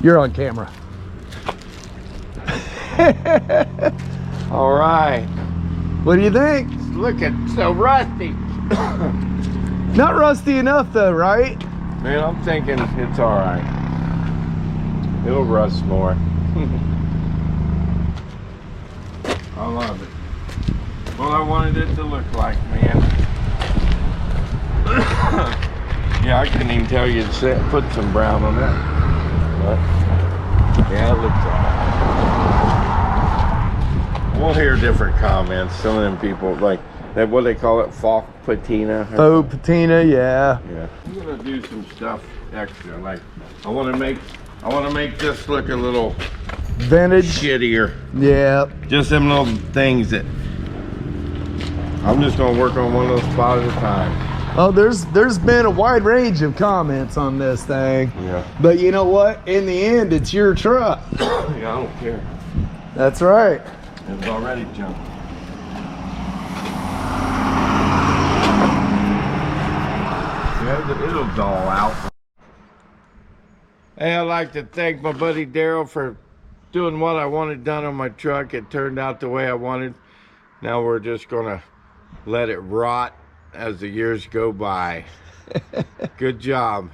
You're on camera. All right. What do you think? It's looking so rusty. Not rusty enough though, right? Man, I'm thinking it's all right. It'll rust more. I love it. Well, I wanted it to look like, man. Yeah, I couldn't even tell you to put some brown on that. But, yeah, it looks all right. We'll hear different comments. Some of them people, like, that, what they call it, faux patina. Faux patina, yeah. Yeah. I'm gonna do some stuff extra. Like, I want to make this look a little Vintage. shittier. Yeah. Just them little things that I'm just gonna work on one little spot at a time. Oh, there's been a wide range of comments on this thing. Yeah. But you know what? In the end, it's your truck. Yeah, I don't care. That's right. It's already junk. Yeah, it'll dull out. Hey, I'd like to thank my buddy Daryl for doing what I wanted done on my truck. It turned out the way I wanted. Now we're just gonna let it rot as the years go by. Good job.